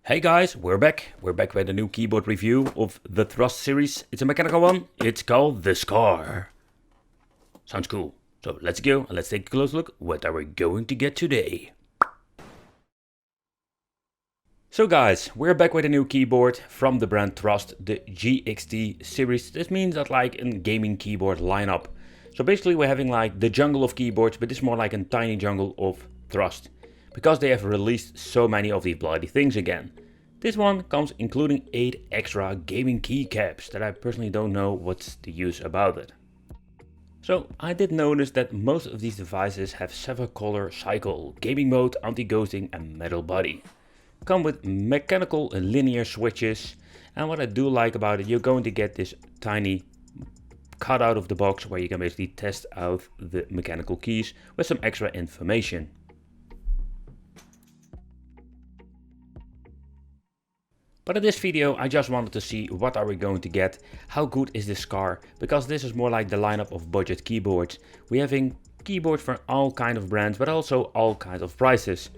Hey guys, we're back. We're back with a new keyboard review of the Trust Series. It's a mechanical one. It's called the Scarr. Sounds cool. So let's go and let's take a close look. What are we going to get today? So guys, we're back with a new keyboard from the brand Trust, the GXT Series. This means that like a gaming keyboard lineup. So basically we're having like the jungle of keyboards, but this is more like a tiny jungle of Trust. Because they have released so many of these bloody things again. This one comes including 8 extra gaming keycaps that I personally don't know what's the use about it. So I did notice that most of these devices have 7-color cycle, gaming mode, anti-ghosting and metal body. Come with mechanical linear switches, and what I do like about it, you're going to get this tiny cut out of the box where you can basically test out the mechanical keys with some extra information. But in this video I just wanted to see what are we going to get, how good is this Scarr, because this is more like the lineup of budget keyboards. We're having keyboards for all kind of brands but also all kinds of prices.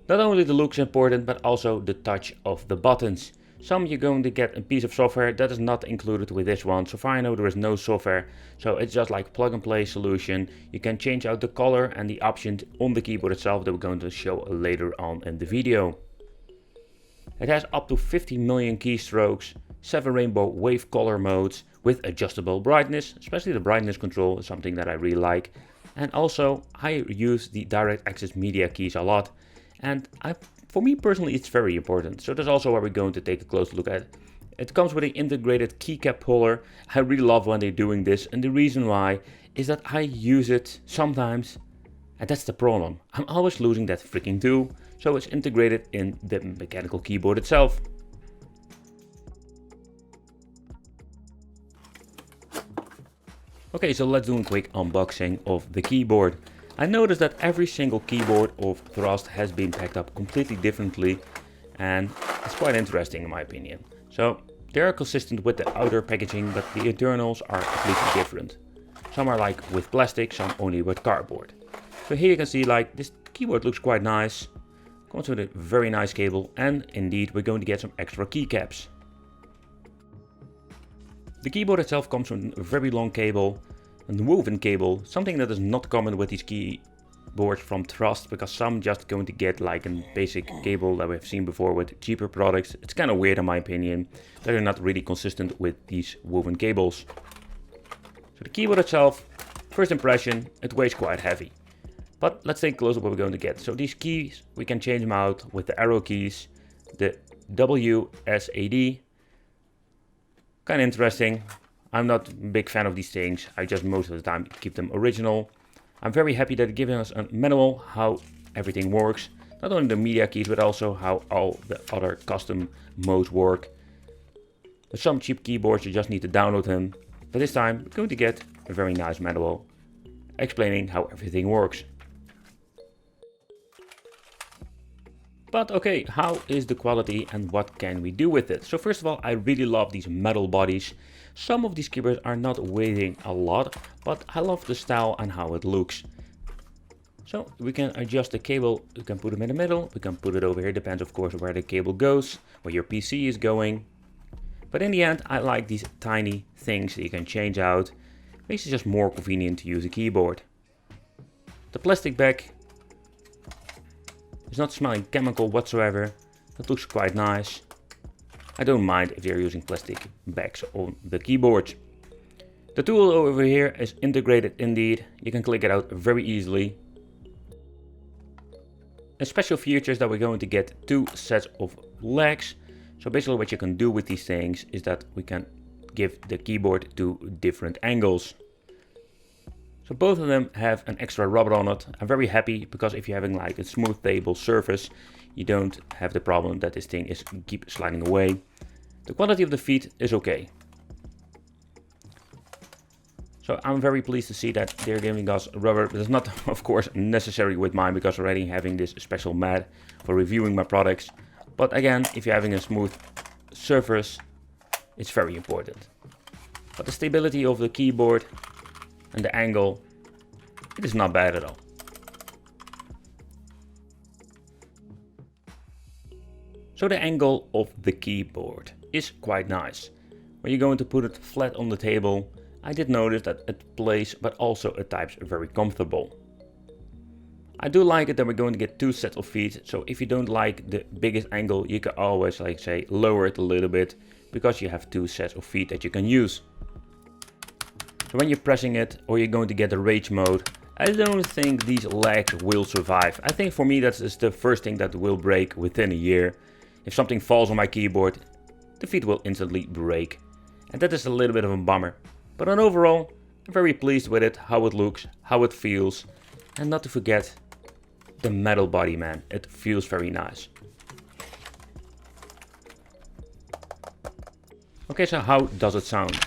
Not only the look is important but also the touch of the buttons. Some you're going to get a piece of software that is not included with this one. So far I know there is no software, so it's just like plug and play solution. You can change out the color and the options on the keyboard itself that we're going to show later on in the video. It has up to 50 million keystrokes, 7 rainbow wave color modes with adjustable brightness, especially the brightness control is something that I really like. And also I use the direct access media keys a lot, and for me personally it's very important. So that's also where we're going to take a close look at. It comes with an integrated keycap holder. I really love when they're doing this, and the reason why is that I use it sometimes. And that's the problem. I'm always losing that freaking tool, so it's integrated in the mechanical keyboard itself. Okay, so let's do a quick unboxing of the keyboard. I noticed that every single keyboard of Trust has been packed up completely differently, and it's quite interesting in my opinion. So they are consistent with the outer packaging, but the internals are completely different. Some are like with plastic, some only with cardboard. So here you can see like this keyboard looks quite nice, comes with a very nice cable, and indeed we're going to get some extra keycaps. The keyboard itself comes with a very long cable, a woven cable, something that is not common with these keyboards from Trust, because some just going to get like a basic cable that we've seen before with cheaper products. It's kind of weird in my opinion, that they're not really consistent with these woven cables. So the keyboard itself, first impression, it weighs quite heavy. But let's take a close look what we're going to get. So these keys, we can change them out with the arrow keys, the WSAD. Kind of interesting. I'm not a big fan of these things. I just most of the time keep them original. I'm very happy that they're giving us a manual how everything works. Not only the media keys, but also how all the other custom modes work. With some cheap keyboards, you just need to download them. But this time, we're going to get a very nice manual explaining how everything works. But okay, how is the quality and what can we do with it? So first of all, I really love these metal bodies. Some of these keyboards are not weighing a lot, but I love the style and how it looks. So we can adjust the cable, we can put them in the middle, we can put it over here, depends of course where the cable goes, where your PC is going. But in the end, I like these tiny things that you can change out. Makes it just more convenient to use a keyboard. The plastic back, it's not smelling chemical whatsoever. That looks quite nice. I don't mind if you're using plastic bags on the keyboard. The tool over here is integrated indeed. You can click it out very easily. A special feature is that we're going to get 2 sets of legs. So basically what you can do with these things is that we can give the keyboard 2 different angles. So both of them have an extra rubber on it. I'm very happy because if you're having like a smooth stable surface, you don't have the problem that this thing is keep sliding away. The quality of the feet is okay. So I'm very pleased to see that they're giving us rubber. But it's not of course necessary with mine because already having this special mat for reviewing my products. But again, if you're having a smooth surface, it's very important. But the stability of the keyboard and the angle, it is not bad at all. So the angle of the keyboard is quite nice. When you're going to put it flat on the table, I did notice that it plays but also it types very comfortable. I do like it that we're going to get 2 sets of feet, so if you don't like the biggest angle you can always lower it a little bit, because you have 2 sets of feet that you can use. So when you're pressing it or you're going to get the rage mode, I don't think these legs will survive. I think for me that is the first thing that will break within a year. If something falls on my keyboard, the feet will instantly break. And that is a little bit of a bummer. But on overall, I'm very pleased with it, how it looks, how it feels. And not to forget the metal body, man. It feels very nice. Okay, so how does it sound?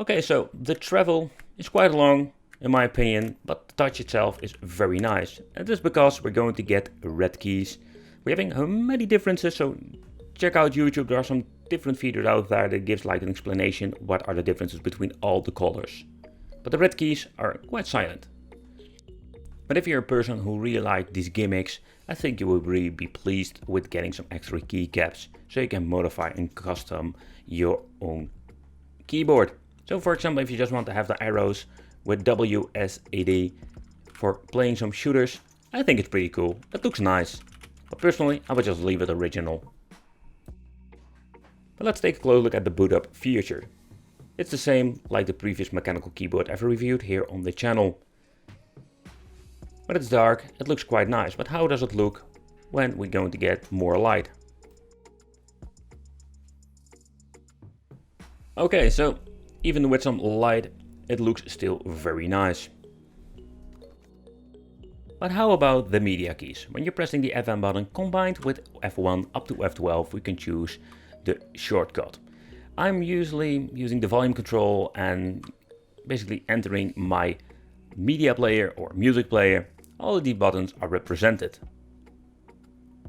Okay, so the travel is quite long in my opinion, but the touch itself is very nice. And this is because we're going to get red keys. We're having many differences, so check out YouTube. There are some different videos out there that gives like an explanation what are the differences between all the colors. But the red keys are quite silent. But if you're a person who really like these gimmicks, I think you will really be pleased with getting some extra keycaps, so you can modify and custom your own keyboard. So for example, if you just want to have the arrows with WSAD for playing some shooters, I think it's pretty cool. That looks nice. But personally, I would just leave it original. But let's take a close look at the boot up feature. It's the same like the previous mechanical keyboard I've reviewed here on the channel. But it's dark, it looks quite nice. But how does it look when we're going to get more light? Okay, so even with some light, it looks still very nice. But how about the media keys? When you're pressing the FM button combined with F1 up to F12, we can choose the shortcut. I'm usually using the volume control and basically entering my media player or music player. All of these buttons are represented.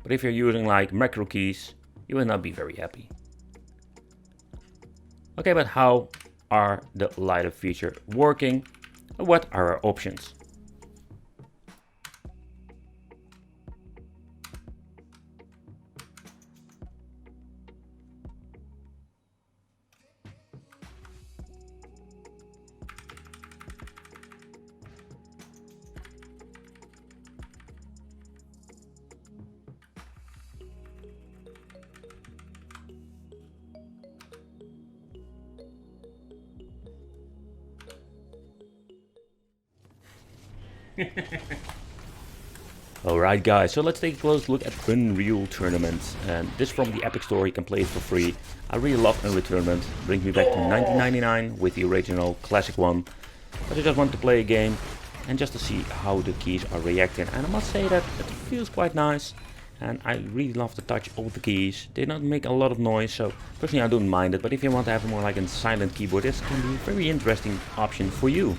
But if you're using like macro keys, you will not be very happy. Okay, but how are the light up feature working? What are our options? Alright guys, so let's take a close look at Unreal Tournament. And this from the Epic Store, you can play it for free. I really love Unreal Tournament, brings me back to 1999 with the original classic one. But I just want to play a game and just to see how the keys are reacting. And I must say that it feels quite nice. And I really love the touch of the keys. They don't make a lot of noise, so personally I don't mind it. But if you want to have more like a silent keyboard, this can be a very interesting option for you.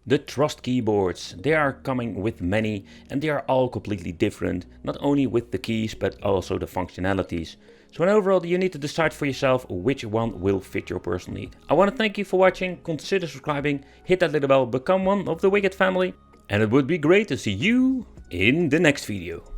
The Trust keyboards, they are coming with many and they are all completely different, not only with the keys but also the functionalities. So in overall you need to decide for yourself which one will fit your personal need. I want to thank you for watching, consider subscribing, hit that little bell, become one of the Wicked family, and it would be great to see you in the next video.